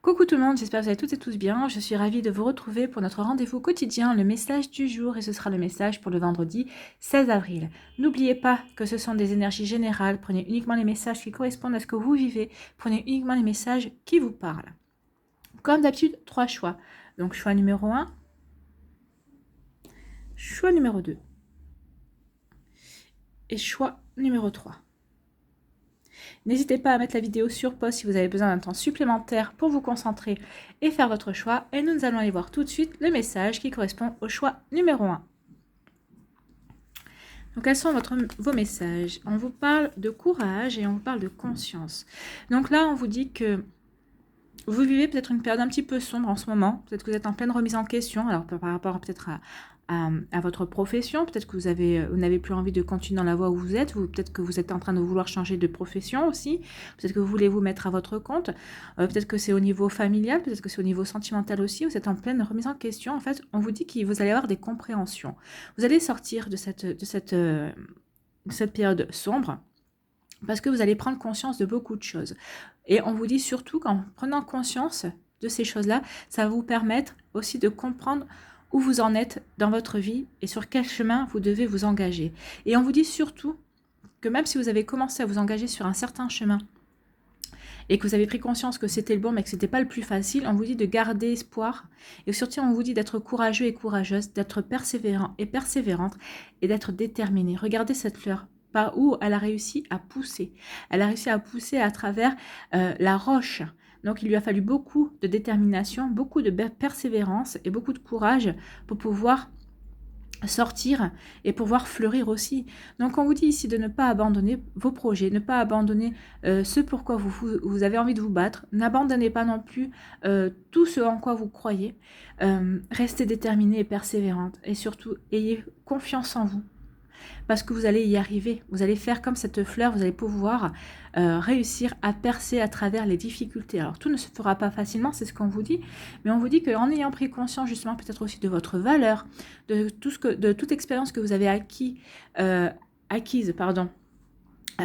Coucou tout le monde, j'espère que vous allez toutes et tous bien. Je suis ravie de vous retrouver pour notre rendez-vous quotidien, le message du jour, et ce sera le message pour le vendredi 16 avril. N'oubliez pas que ce sont des énergies générales, prenez uniquement les messages qui correspondent à ce que vous vivez, prenez uniquement les messages qui vous parlent. Comme d'habitude, 3 choix. Donc choix numéro 1, choix numéro 2 et choix numéro 3. N'hésitez pas à mettre la vidéo sur pause si vous avez besoin d'un temps supplémentaire pour vous concentrer et faire votre choix. Et nous allons aller voir tout de suite le message qui correspond au choix numéro 1. Donc, quels sont vos messages? On vous parle de courage et on vous parle de conscience. Donc là, on vous dit que vous vivez peut-être une période un petit peu sombre en ce moment. Peut-être que vous êtes en pleine remise en question. Alors, par rapport peut-être à votre profession, peut-être que vous n'avez plus envie de continuer dans la voie où vous êtes, peut-être que vous êtes en train de vouloir changer de profession aussi, peut-être que vous voulez vous mettre à votre compte, peut-être que c'est au niveau familial, peut-être que c'est au niveau sentimental aussi, vous êtes en pleine remise en question. En fait, on vous dit que vous allez avoir des compréhensions. Vous allez sortir de cette période sombre, parce que vous allez prendre conscience de beaucoup de choses. Et on vous dit surtout qu'en prenant conscience de ces choses-là, ça va vous permettre aussi de comprendre où vous en êtes dans votre vie et sur quel chemin vous devez vous engager. Et on vous dit surtout que même si vous avez commencé à vous engager sur un certain chemin et que vous avez pris conscience que c'était le bon mais que ce n'était pas le plus facile, on vous dit de garder espoir et surtout on vous dit d'être courageux et courageuse, d'être persévérant et persévérante et d'être déterminé. Regardez cette fleur, par où elle a réussi à pousser. Elle a réussi à pousser à travers la roche. Donc, il lui a fallu beaucoup de détermination, beaucoup de persévérance et beaucoup de courage pour pouvoir sortir et pouvoir fleurir aussi. Donc, on vous dit ici de ne pas abandonner vos projets, ne pas abandonner ce pourquoi vous avez envie de vous battre. N'abandonnez pas non plus tout ce en quoi vous croyez. Restez déterminée et persévérante. Et surtout, ayez confiance en vous. Parce que vous allez y arriver, vous allez faire comme cette fleur, vous allez pouvoir réussir à percer à travers les difficultés. Alors tout ne se fera pas facilement, c'est ce qu'on vous dit, mais on vous dit qu'en ayant pris conscience justement peut-être aussi de votre valeur, de toute expérience que vous avez acquise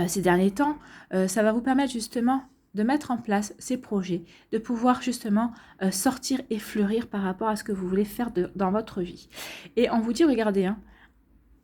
ces derniers temps, ça va vous permettre justement de mettre en place ces projets, de pouvoir justement sortir et fleurir par rapport à ce que vous voulez faire dans votre vie. Et on vous dit, regardez, hein,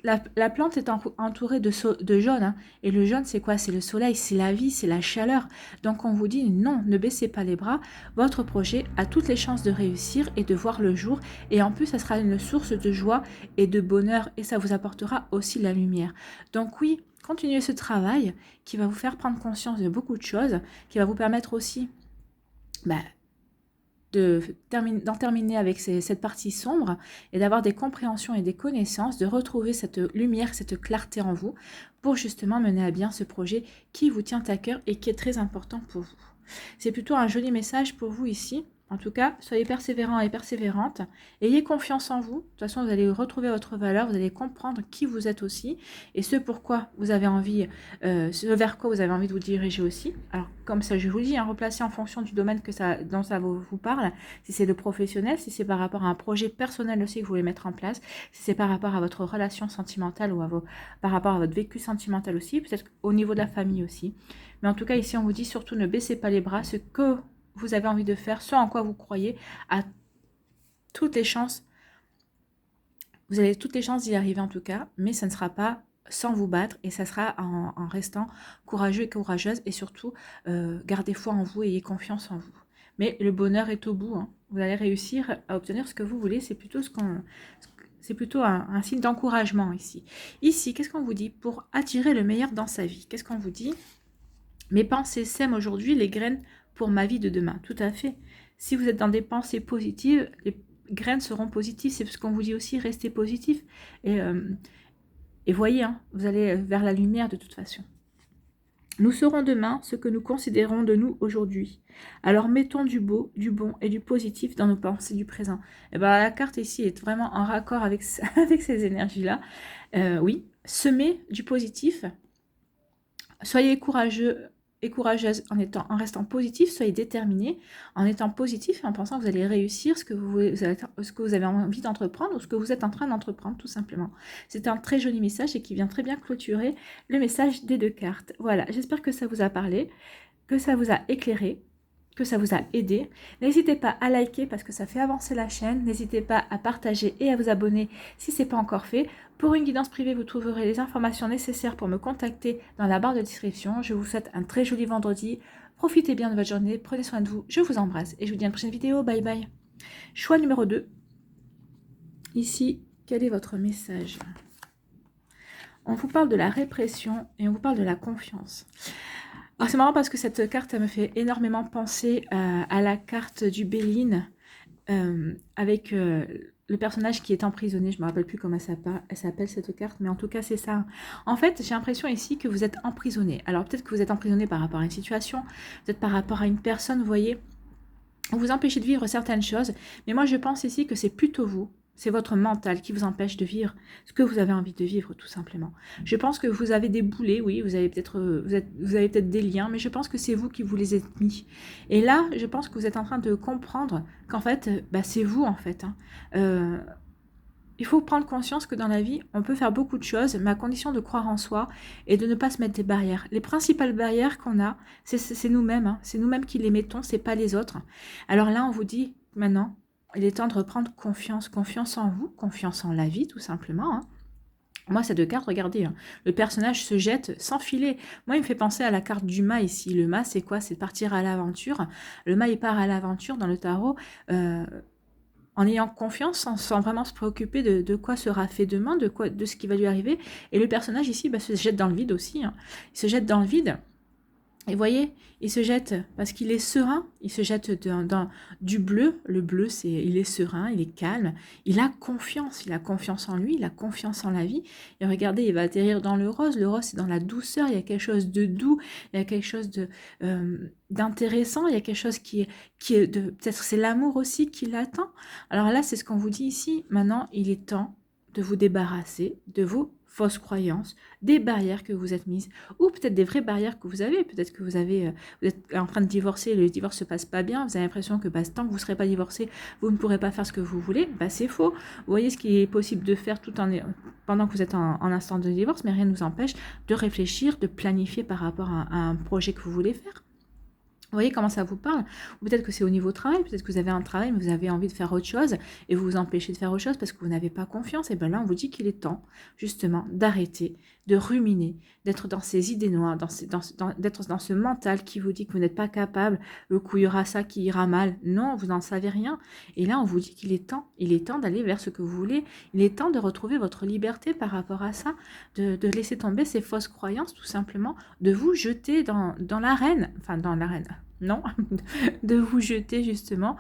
la plante est entourée de jaune, hein. Et le jaune, c'est quoi? C'est le soleil, c'est la vie, c'est la chaleur. Donc, on vous dit non, ne baissez pas les bras. Votre projet a toutes les chances de réussir et de voir le jour. Et en plus, ça sera une source de joie et de bonheur. Et ça vous apportera aussi la lumière. Donc oui, continuez ce travail qui va vous faire prendre conscience de beaucoup de choses, qui va vous permettre aussi d'en terminer avec cette partie sombre et d'avoir des compréhensions et des connaissances, de retrouver cette lumière, cette clarté en vous pour justement mener à bien ce projet qui vous tient à cœur et qui est très important pour vous. C'est plutôt un joli message pour vous ici. En tout cas, soyez persévérants et persévérantes. Ayez confiance en vous. De toute façon, vous allez retrouver votre valeur. Vous allez comprendre qui vous êtes aussi et ce pourquoi vous avez envie, ce vers quoi vous avez envie de vous diriger aussi. Alors, comme ça, je vous dis, hein, replacez en fonction du domaine dont ça vous parle. Si c'est le professionnel, si c'est par rapport à un projet personnel aussi que vous voulez mettre en place, si c'est par rapport à votre relation sentimentale ou par rapport à votre vécu sentimental aussi, peut-être au niveau de la famille aussi. Mais en tout cas, ici, on vous dit surtout ne baissez pas les bras. Ce que vous avez envie de faire, ce en quoi vous croyez, à toutes les chances. Vous avez toutes les chances d'y arriver en tout cas, mais ça ne sera pas sans vous battre et ça sera en restant courageux et courageuse et surtout gardez foi en vous et ayez confiance en vous. Mais le bonheur est au bout, hein. Vous allez réussir à obtenir ce que vous voulez, c'est plutôt un signe d'encouragement ici. Ici, qu'est-ce qu'on vous dit pour attirer le meilleur dans sa vie? Qu'est-ce qu'on vous dit? Mes pensées sèment aujourd'hui les graines pour ma vie de demain. Tout à fait. Si vous êtes dans des pensées positives, les graines seront positives. C'est ce qu'on vous dit aussi, restez positif. Et voyez, hein, vous allez vers la lumière de toute façon. Nous serons demain ce que nous considérons de nous aujourd'hui. Alors mettons du beau, du bon et du positif dans nos pensées du présent. Et ben, la carte ici est vraiment en raccord avec ces énergies-là. Oui, semez du positif. Soyez courageux et courageuse en restant positif, soyez déterminés, en étant positif et en pensant que vous allez réussir ce que vous avez envie d'entreprendre ou ce que vous êtes en train d'entreprendre tout simplement. C'est un très joli message et qui vient très bien clôturer le message des deux cartes. Voilà, j'espère que ça vous a parlé, que ça vous a éclairé, que ça vous a aidé. N'hésitez pas à liker parce que ça fait avancer la chaîne. N'hésitez pas à partager et à vous abonner si ce n'est pas encore fait. Pour une guidance privée, vous trouverez les informations nécessaires pour me contacter dans la barre de description. Je vous souhaite un très joli vendredi. Profitez bien de votre journée, prenez soin de vous. Je vous embrasse et je vous dis à une prochaine vidéo. Bye bye. Choix numéro 2. Ici, quel est votre message? On vous parle de la répression et on vous parle de la confiance. Alors c'est marrant parce que cette carte, elle me fait énormément penser à la carte du Béline avec le personnage qui est emprisonné. Je ne me rappelle plus comment elle s'appelle cette carte, mais en tout cas c'est ça. En fait, j'ai l'impression ici que vous êtes emprisonné. Alors peut-être que vous êtes emprisonné par rapport à une situation, peut-être par rapport à une personne, vous voyez. Vous empêchez de vivre certaines choses, mais moi je pense ici que c'est plutôt vous. C'est votre mental qui vous empêche de vivre ce que vous avez envie de vivre, tout simplement. Je pense que vous avez des boulets, oui, vous avez peut-être des liens, mais je pense que c'est vous qui vous les êtes mis. Et là, je pense que vous êtes en train de comprendre qu'en fait, c'est vous, en fait. Il faut prendre conscience que dans la vie, on peut faire beaucoup de choses, mais à condition de croire en soi et de ne pas se mettre des barrières. Les principales barrières qu'on a, c'est nous-mêmes. C'est nous-mêmes qui les mettons, c'est pas les autres. Alors là, on vous dit maintenant, il est temps de reprendre confiance. Confiance en vous, confiance en la vie, tout simplement. Moi, ces deux cartes, regardez, le personnage se jette sans filet. Moi, il me fait penser à la carte du mât ici. Le mât, c'est quoi? C'est partir à l'aventure. Le mât, il part à l'aventure dans le tarot en ayant confiance, sans vraiment se préoccuper de quoi sera fait demain, de ce qui va lui arriver. Et le personnage ici se jette dans le vide aussi. Il se jette dans le vide. Et vous voyez, il se jette parce qu'il est serein, il se jette dans du bleu. Le bleu, il est serein, il est calme, il a confiance en lui, il a confiance en la vie. Et regardez, il va atterrir dans le rose. Le rose, c'est dans la douceur, il y a quelque chose de doux, il y a quelque chose d'intéressant, il y a quelque chose qui est peut-être c'est l'amour aussi qui l'attend. Alors là, c'est ce qu'on vous dit ici. Maintenant, il est temps de vous débarrasser de vos fausses croyances, des barrières que vous êtes mises, ou peut-être des vraies barrières que vous avez. Peut-être que vous êtes en train de divorcer, le divorce se passe pas bien, vous avez l'impression que tant que vous ne serez pas divorcé, vous ne pourrez pas faire ce que vous voulez. C'est faux. Vous voyez ce qui est possible de faire pendant que vous êtes en instant de divorce, mais rien ne vous empêche de réfléchir, de planifier par rapport à un projet que vous voulez faire. Vous voyez comment ça vous parle? Ou peut-être que c'est au niveau travail, peut-être que vous avez un travail, mais vous avez envie de faire autre chose, et vous vous empêchez de faire autre chose parce que vous n'avez pas confiance. Et bien là, on vous dit qu'il est temps, justement, d'arrêter, de ruminer, d'être dans ces idées noires, d'être dans ce mental qui vous dit que vous n'êtes pas capable, qu'il y aura ça qui ira mal. Non, vous n'en savez rien. Et là, on vous dit qu'il est temps d'aller vers ce que vous voulez. Il est temps de retrouver votre liberté par rapport à ça, de laisser tomber ces fausses croyances, tout simplement, de vous jeter dans l'arène, non, de vous jeter justement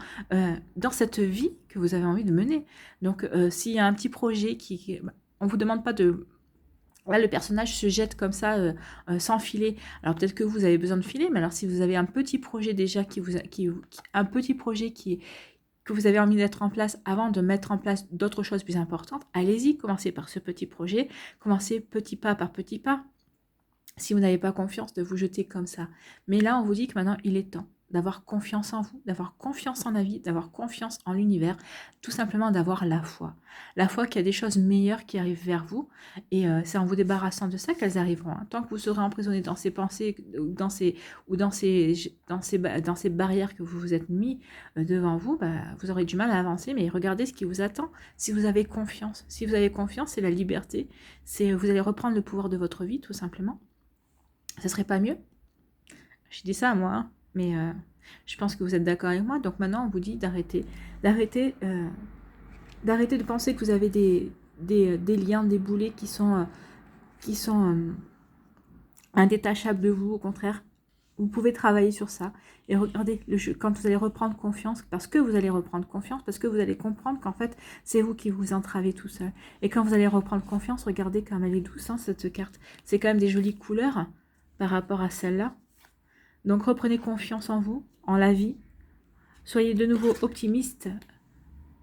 dans cette vie que vous avez envie de mener. Donc, s'il y a un petit projet on ne vous demande pas de... Là, le personnage se jette comme ça, sans filet. Alors, peut-être que vous avez besoin de filet, mais alors si vous avez un petit projet déjà que vous avez envie de mettre en place avant de mettre en place d'autres choses plus importantes, allez-y, commencez par ce petit projet, commencez petit pas par petit pas. Si vous n'avez pas confiance, de vous jeter comme ça. Mais là, on vous dit que maintenant, il est temps d'avoir confiance en vous, d'avoir confiance en la vie, d'avoir confiance en l'univers, tout simplement d'avoir la foi. La foi qu'il y a des choses meilleures qui arrivent vers vous, et c'est en vous débarrassant de ça qu'elles arriveront. Tant que vous serez emprisonné dans ces pensées, dans ces barrières que vous vous êtes mis devant vous, vous aurez du mal à avancer, mais regardez ce qui vous attend. Si vous avez confiance, c'est la liberté, vous allez reprendre le pouvoir de votre vie, tout simplement. Ça serait pas mieux? Je dis ça à moi, mais je pense que vous êtes d'accord avec moi. Donc maintenant, on vous dit d'arrêter de penser que vous avez des liens, des boulets qui sont indétachables de vous. Au contraire, vous pouvez travailler sur ça. Et regardez, quand vous allez reprendre confiance, parce que vous allez comprendre qu'en fait, c'est vous qui vous entravez tout seul. Et quand vous allez reprendre confiance, regardez comme elle est douce, cette carte. C'est quand même des jolies couleurs par rapport à celle-là. Donc reprenez confiance en vous, en la vie. Soyez de nouveau optimiste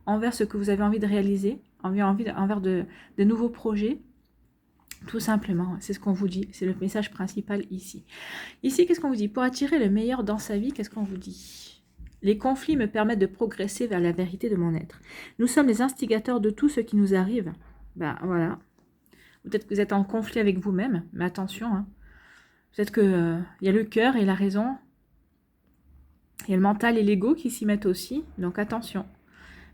envers ce que vous avez envie de réaliser, envers de nouveaux projets. Tout simplement, c'est ce qu'on vous dit. C'est le message principal ici. Ici, qu'est-ce qu'on vous dit? Pour attirer le meilleur dans sa vie, qu'est-ce qu'on vous dit? Les conflits me permettent de progresser vers la vérité de mon être. Nous sommes les instigateurs de tout ce qui nous arrive. Voilà. Peut-être que vous êtes en conflit avec vous-même, mais attention, Peut-être qu'il y a le cœur et la raison Il y a le mental et l'ego qui s'y mettent aussi, donc attention.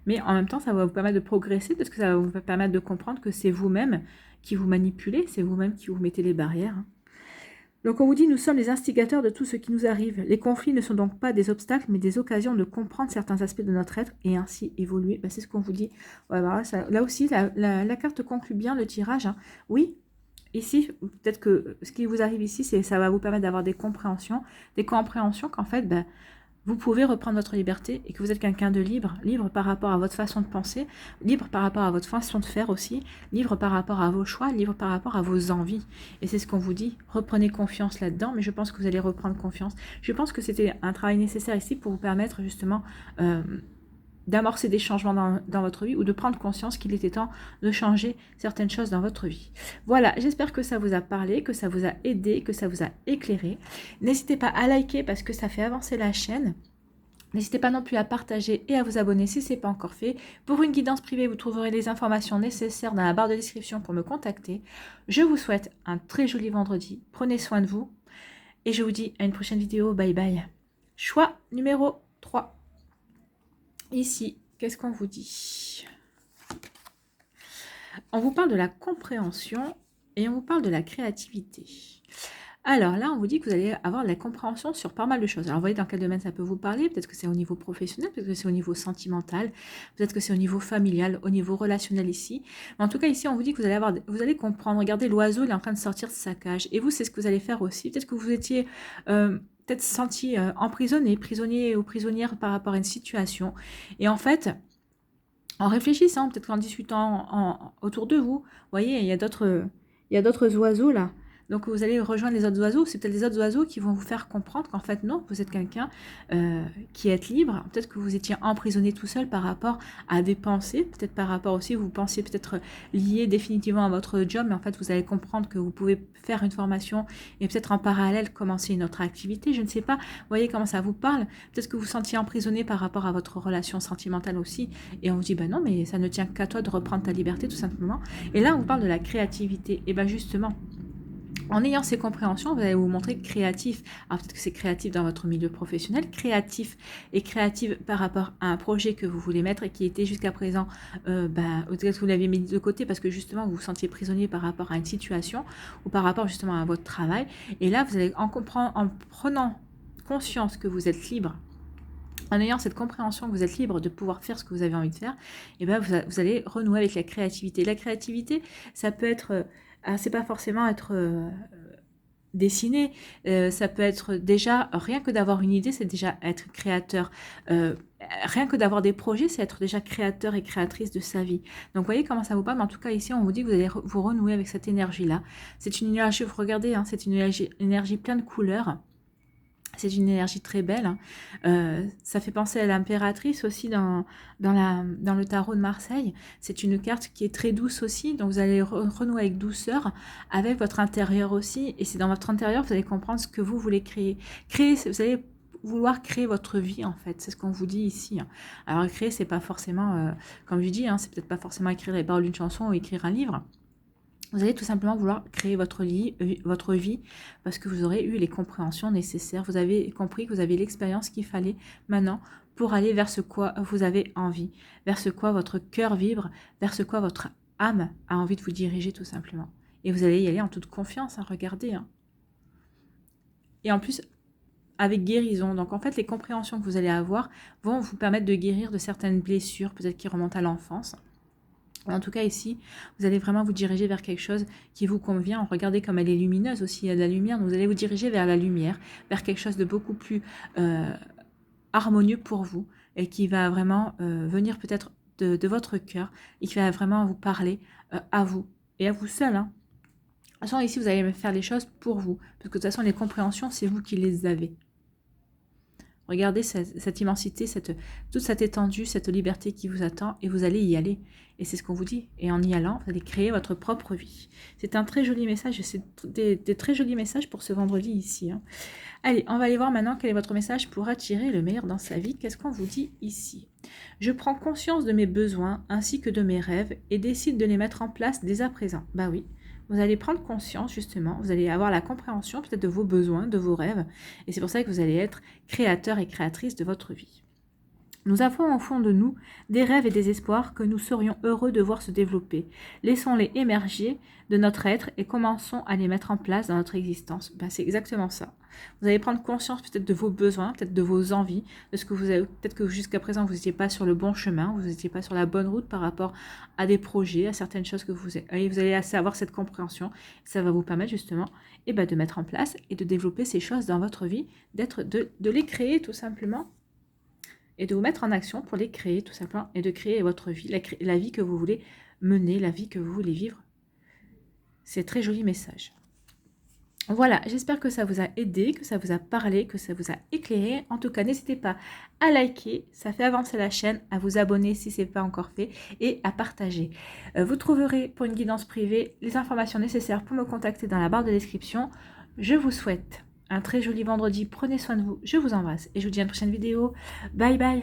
Mais en même temps, ça va vous permettre de progresser parce que ça va vous permettre de comprendre que c'est vous-même qui vous manipulez, c'est vous-même qui vous mettez les barrières. Donc on vous dit, nous sommes les instigateurs de tout ce qui nous arrive. Les conflits ne sont donc pas des obstacles, mais des occasions de comprendre certains aspects de notre être et ainsi évoluer. Ben, c'est ce qu'on vous dit. Ouais, voilà, là aussi, la carte conclut bien le tirage. Hein. Oui, ici, peut-être que ce qui vous arrive ici, ça va vous permettre d'avoir des compréhensions qu'en fait, ben, vous pouvez reprendre votre liberté et que vous êtes quelqu'un de libre, libre par rapport à votre façon de penser, libre par rapport à votre façon de faire aussi, libre par rapport à vos choix, libre par rapport à vos envies. Et c'est ce qu'on vous dit, reprenez confiance là-dedans, mais je pense que vous allez reprendre confiance. Je pense que c'était un travail nécessaire ici pour vous permettre justement d'amorcer des changements dans votre vie ou de prendre conscience qu'il était temps de changer certaines choses dans votre vie. Voilà, j'espère que ça vous a parlé, que ça vous a aidé, que ça vous a éclairé. N'hésitez pas à liker parce que ça fait avancer la chaîne. N'hésitez pas non plus à partager et à vous abonner si ce n'est pas encore fait. Pour une guidance privée, vous trouverez les informations nécessaires dans la barre de description pour me contacter. Je vous souhaite un très joli vendredi. Prenez soin de vous. Et je vous dis à une prochaine vidéo. Bye bye. Choix numéro 3. Ici, qu'est-ce qu'on vous dit? On vous parle de la compréhension et on vous parle de la créativité. Alors là, on vous dit que vous allez avoir de la compréhension sur pas mal de choses. Alors, vous voyez dans quel domaine ça peut vous parler. Peut-être que c'est au niveau professionnel, peut-être que c'est au niveau sentimental, peut-être que c'est au niveau familial, au niveau relationnel ici. Mais en tout cas, ici, on vous dit que vous allez comprendre. Regardez, l'oiseau, il est en train de sortir de sa cage. Et vous, c'est ce que vous allez faire aussi. Peut-être que vous étiez peut-être senti emprisonné, prisonnier ou prisonnière par rapport à une situation. Et en fait, en réfléchissant, peut-être qu'en discutant autour de vous, vous voyez, il y a d'autres oiseaux là. Donc vous allez rejoindre les autres oiseaux. C'est peut-être les autres oiseaux qui vont vous faire comprendre qu'en fait non, vous êtes quelqu'un qui est libre. Peut-être que vous étiez emprisonné tout seul par rapport à des pensées. Peut-être par rapport aussi, vous pensiez peut-être lié définitivement à votre job. Mais en fait, vous allez comprendre que vous pouvez faire une formation et peut-être en parallèle commencer une autre activité. Je ne sais pas. Vous voyez comment ça vous parle. Peut-être que vous vous sentiez emprisonné par rapport à votre relation sentimentale aussi. Et on vous dit, ben non, mais ça ne tient qu'à toi de reprendre ta liberté tout simplement. Et là, on vous parle de la créativité. Et bien justement, en ayant ces compréhensions, vous allez vous montrer créatif. Alors peut-être que c'est créatif dans votre milieu professionnel, créatif et créative par rapport à un projet que vous voulez mettre et qui était jusqu'à présent, peut-être que vous l'aviez mis de côté parce que justement vous vous sentiez prisonnier par rapport à une situation ou par rapport justement à votre travail. Et là, vous allez en prenant conscience que vous êtes libre, en ayant cette compréhension que vous êtes libre de pouvoir faire ce que vous avez envie de faire, et ben vous allez renouer avec la créativité. La créativité, ça peut être... c'est pas forcément être dessiner, ça peut être déjà, rien que d'avoir une idée, c'est déjà être créateur. Rien que d'avoir des projets, c'est être déjà créateur et créatrice de sa vie. Donc, vous voyez comment ça vous parle. Mais en tout cas, ici, on vous dit que vous allez vous renouer avec cette énergie-là. C'est une énergie, vous regardez, hein, c'est une énergie pleine de couleurs. C'est une énergie très belle. Hein. Ça fait penser à l'impératrice aussi dans le tarot de Marseille. C'est une carte qui est très douce aussi. Donc vous allez renouer avec douceur, avec votre intérieur aussi. Et c'est dans votre intérieur que vous allez comprendre ce que vous voulez créer. Vous allez vouloir créer votre vie en fait. C'est ce qu'on vous dit ici. Hein. Alors créer, c'est pas forcément, comme je dis, hein, c'est peut-être pas forcément écrire les paroles d'une chanson ou écrire un livre. Vous allez tout simplement vouloir créer votre vie parce que vous aurez eu les compréhensions nécessaires. Vous avez compris que vous avez l'expérience qu'il fallait maintenant pour aller vers ce quoi vous avez envie, vers ce quoi votre cœur vibre, vers ce quoi votre âme a envie de vous diriger tout simplement. Et vous allez y aller en toute confiance, hein, regardez. Hein. Et en plus, avec guérison. Donc en fait, les compréhensions que vous allez avoir vont vous permettre de guérir de certaines blessures, peut-être qui remontent à l'enfance. En tout cas, ici, vous allez vraiment vous diriger vers quelque chose qui vous convient. Regardez comme elle est lumineuse aussi, il y a de la lumière. Donc vous allez vous diriger vers la lumière, vers quelque chose de beaucoup plus harmonieux pour vous et qui va vraiment venir peut-être de votre cœur et qui va vraiment vous parler à vous et à vous seul. Hein. De toute façon, ici, vous allez faire les choses pour vous. Parce que de toute façon, les compréhensions, c'est vous qui les avez. Regardez cette immensité, toute cette étendue, cette liberté qui vous attend et vous allez y aller. Et c'est ce qu'on vous dit. Et en y allant, vous allez créer votre propre vie. C'est un très joli message. C'est des très jolis messages pour ce vendredi ici. Hein. Allez, on va aller voir maintenant quel est votre message pour attirer le meilleur dans sa vie. Qu'est-ce qu'on vous dit ici? Je prends conscience de mes besoins ainsi que de mes rêves et décide de les mettre en place dès à présent. Bah oui. vous allez prendre conscience justement, vous allez avoir la compréhension peut-être de vos besoins, de vos rêves, et c'est pour ça que vous allez être créateur et créatrice de votre vie. Nous avons au fond de nous des rêves et des espoirs que nous serions heureux de voir se développer. Laissons-les émerger de notre être et commençons à les mettre en place dans notre existence. Ben, c'est exactement ça. Vous allez prendre conscience peut-être de vos besoins, peut-être de vos envies, de ce que vous avez, peut-être que jusqu'à présent vous n'étiez pas sur le bon chemin, vous n'étiez pas sur la bonne route par rapport à des projets, à certaines choses que vous avez. Vous allez avoir cette compréhension. Ça va vous permettre justement de mettre en place et de développer ces choses dans votre vie, de les créer tout simplement et de vous mettre en action pour les créer tout simplement et de créer votre vie, la vie que vous voulez mener, la vie que vous voulez vivre. C'est très joli message. Voilà, j'espère que ça vous a aidé, que ça vous a parlé, que ça vous a éclairé. En tout cas, n'hésitez pas à liker, ça fait avancer la chaîne, à vous abonner si ce n'est pas encore fait et à partager. Vous trouverez pour une guidance privée les informations nécessaires pour me contacter dans la barre de description. Je vous souhaite un très joli vendredi, prenez soin de vous, je vous embrasse et je vous dis à une prochaine vidéo. Bye bye.